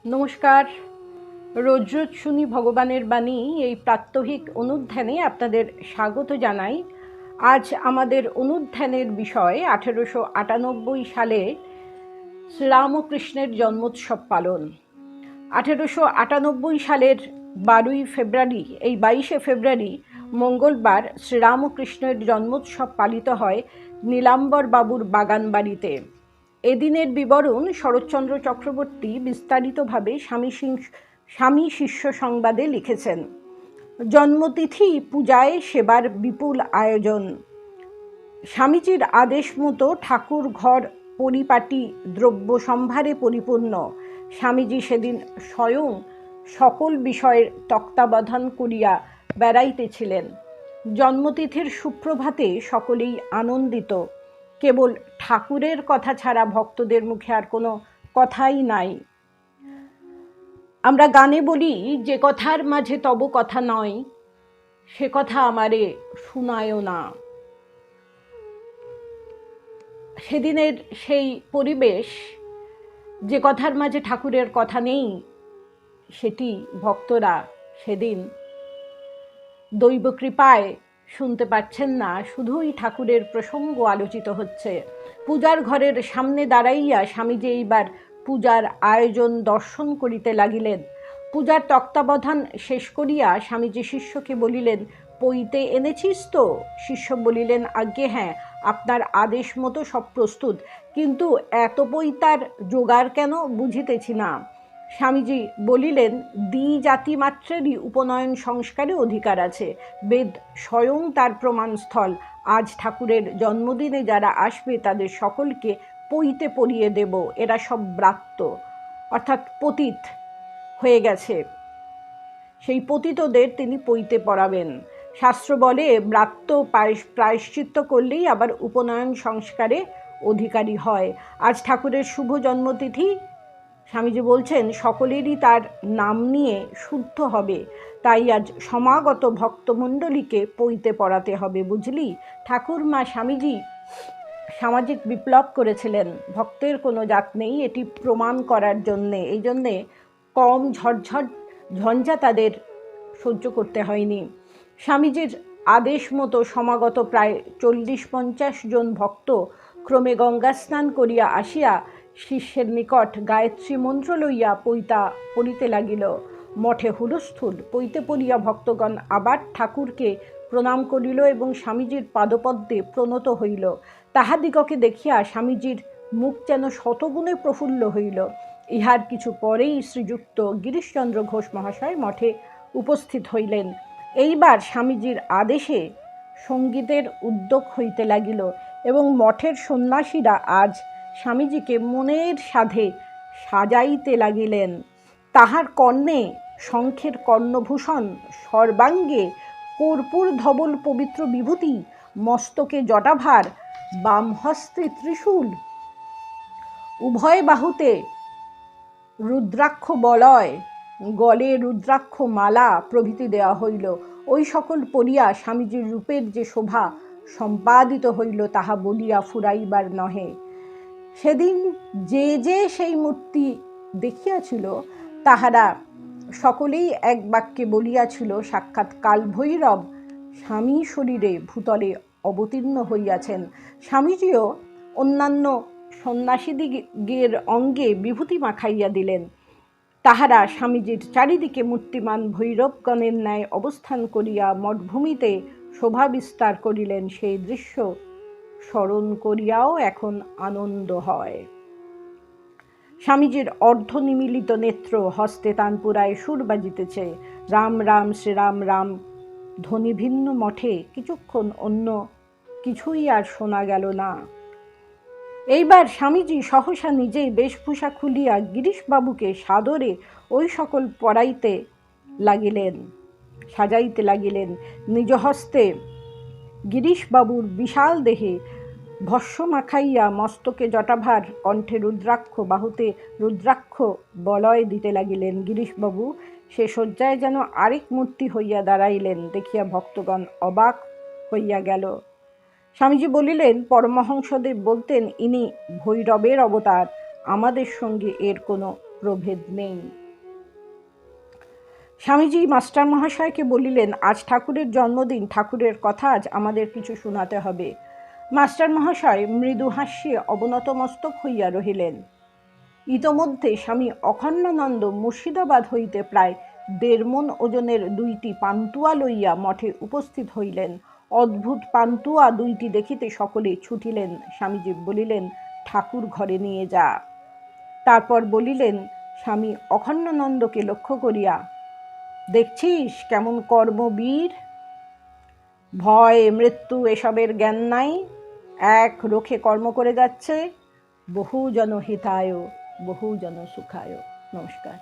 নমস্কার। রোজ রোজ শুনি ভগবানের বাণী এই প্রাত্যহিক অনুধ্যানে আপনাদের স্বাগত জানাই। আজ আমাদের অনুধ্যানের বিষয় 1898 সালে শ্রীরামকৃষ্ণের জন্মোৎসব পালন। 1898 সালের 12ই ফেব্রুয়ারি, এই 22শে ফেব্রুয়ারি মঙ্গলবার শ্রীরামকৃষ্ণের জন্মোৎসব পালিত হয় নীলাম্বর বাবুর বাগান বাড়িতে। এদিনের বিবরণ শরৎচন্দ্র চক্রবর্তী বিস্তারিতভাবে স্বামী শিষ্য সংবাদে লিখেছেন। জন্মতিথি পূজায় সেবার বিপুল আয়োজন। স্বামীজির আদেশ মতো ঠাকুর ঘর পরিপাটি দ্রব্য সম্ভারে পরিপূর্ণ। স্বামীজি সেদিন স্বয়ং সকল বিষয়ের তত্ত্বাবধান করিয়া বেড়াইতেছিলেন। জন্মতিথির সুপ্রভাতে সকলেই আনন্দিত। কেবল ঠাকুরের কথা ছাড়া ভক্তদের মুখে আর কোনো কথাই নাই। আমরা গানে বলি, যে কথার মাঝে তব কথা নয়, সে কথা আমারে শুনায়ও না। সেদিনের সেই পরিবেশ, যে কথার মাঝে ঠাকুরের কথা নেই, সেটি ভক্তরা সেদিন দৈব কৃপায় শুনতে পাচ্ছেন না। শুধুই ঠাকুরের প্রসঙ্গ আলোচিত হচ্ছে। পূজার ঘরের সামনে দাঁড়াইয়া স্বামীজি এইবার পূজার আয়োজন দর্শন করিতে লাগিলেন। পূজার তত্ত্বাবধান শেষ করিয়া স্বামীজি শিষ্যকে বলিলেন, পইতে এনেছিস তো? শিষ্য বলিলেন, আজ্ঞে হ্যাঁ, আপনার আদেশ মতো সব প্রস্তুত, কিন্তু এত পইতার জোগাড় কেন বুঝিতেছি না। স্বামীজি বলিলেন, দ্বি জাতি মাত্রেরই উপনয়ন সংস্কারে অধিকার আছে। বেদ স্বয়ং তার প্রমাণস্থল। আজ ঠাকুরের জন্মদিনে যারা আসবে তাদের সকলকে পইতে পরিয়ে দেব। এরা সব ব্রাত্য, অর্থাৎ পতিত হয়ে গেছে। সেই পতিতদের তিনি পইতে পড়াবেন। শাস্ত্র বলে, ব্রাত্য প্রায়শ্চিত্ত করলেই আবার উপনয়ন সংস্কারে অধিকারী হয়। আজ ঠাকুরের শুভ জন্মতিথি। স্বামীজি বলছেন, সকলেরই তার নাম নিয়ে শুদ্ধ হবে, তাই আজ সমাগত ভক্তমণ্ডলীকে পইতে পড়াতে হবে, বুঝলি? ঠাকুরমা স্বামীজি সামাজিক বিপ্লব করেছিলেন। ভক্তের কোনো জাত নেই, এটি প্রমাণ করার জন্যে। এই জন্যে কম ঝঞ্ঝা তাদের সহ্য করতে হয়নি। স্বামীজির আদেশ মতো সমাগত প্রায় 40-50 জন ভক্ত ক্রমে গঙ্গা স্নান করিয়া আসিয়া শিষ্যের নিকট গায়ত্রী মন্ত্র লইয়া পইতা পড়িতে লাগিল। মঠে হুলস্থুল। পইতে পড়িয়া ভক্তগণ আবার ঠাকুরকে প্রণাম করিল এবং স্বামীজির পাদপদ্মে প্রণত হইল। তাহাদিগকে দেখিয়া স্বামীজির মুখ যেন শতগুণে প্রফুল্ল হইল। ইহার কিছু পরেই শ্রীযুক্ত গিরিশচন্দ্র ঘোষ মহাশয় মঠে উপস্থিত হইলেন। এইবার স্বামীজির আদেশে সঙ্গীতের উদ্যোগ হইতে লাগিল এবং মঠের সন্ন্যাসীরা আজ স্বামীজিকে মনের সাধে সাজাইতে লাগিলেন। তাহার কর্ণে শঙ্খের কর্ণভূষণ, সর্বাঙ্গে কর্পূর ধবল পবিত্র বিভূতি, মস্তকে জটাভার, বাম হস্তে ত্রিশূল, উভয় বাহুতে রুদ্রাক্ষ বলয়, গলে রুদ্রাক্ষ মালা প্রভৃতি দেওয়া হইল। ওই সকল পড়িয়া স্বামীজির রূপের যে শোভা সম্পাদিত হইল তাহা বলিয়া ফুরাইবার নহে। সেদিন যে যে সেই মূর্তি দেখিয়াছিল তাহারা সকলেই এক বাক্যে বলিয়াছিল, সাক্ষাৎ কালভৈরব স্বামী শরীরে ভূতলে অবতীর্ণ হইয়াছেন। স্বামীজিও অন্যান্য সন্ন্যাসীদিগের অঙ্গে বিভূতি মাখাইয়া দিলেন। তাহারা স্বামীজির চারিদিকে মূর্তিমান ভৈরবগণের ন্যায় অবস্থান করিয়া মঠভূমিতে শোভা বিস্তার করিলেন। সেই দৃশ্য স্মরণ করিয়াও এখন আনন্দ হয়। স্বামীজির অর্ধনিমীলিত নেত্র, হস্তে তানপুরায় সুর বাজিতেছে। রাম রাম শ্রীরাম রাম ধ্বনি ভিন্ন মঠে। কিছুক্ষণ অন্য কিছুই আর শোনা গেল না। এইবার স্বামীজি সহসা নিজেই বেশভূষা খুলিয়া গিরিশবাবুকে সাদরে ওই সকল পরাইতে লাগিলেন, সাজাইতে লাগিলেন। নিজ হস্তে গিরিশবাবুর বিশাল দেহে ভস্য মাখাইয়া মস্তকে জটাভার, কণ্ঠে রুদ্রাক্ষ, বাহুতে রুদ্রাক্ষ বলয় দিতে লাগিলেন। গিরিশবাবু সে শয্যায় যেন আরেক মূর্তি হইয়া দাঁড়াইলেন। দেখিয়া ভক্তগণ অবাক হইয়া গেল। স্বামীজি বলিলেন, পরমহংসদেব বলতেন ইনি ভৈরবের অবতার, আমাদের সঙ্গে এর কোনো প্রভেদ নেই। স্বামীজি মাস্টার মহাশয়কে বলিলেন, আজ ঠাকুরের জন্মদিন, ঠাকুরের কথা আজ আমাদের কিছু শোনাতে হবে। মাস্টার মহাশয় মৃদু হাস্যে অবনত মস্তক হইয়া রহিলেন। ইতোমধ্যে স্বামী অখণ্ডানন্দ মুর্শিদাবাদ হইতে প্রায় 1.5 মণ ওজনের 2টি পান্তুয়া লইয়া মঠে উপস্থিত হইলেন। অদ্ভুত পান্তুয়া 2টি দেখিতে সকলে ছুটিলেন। স্বামীজি বলিলেন, ঠাকুর ঘরে নিয়ে যা। তারপর বলিলেন স্বামী অখণ্ডানন্দকে লক্ষ্য করিয়া, দেখছিস কেমন কর্মবীর, ভয় মৃত্যু এসবের জ্ঞান নাই, এক রোখে কর্ম করে যাচ্ছে। বহুজন হিতায় বহুজন সুখায়। নমস্কার।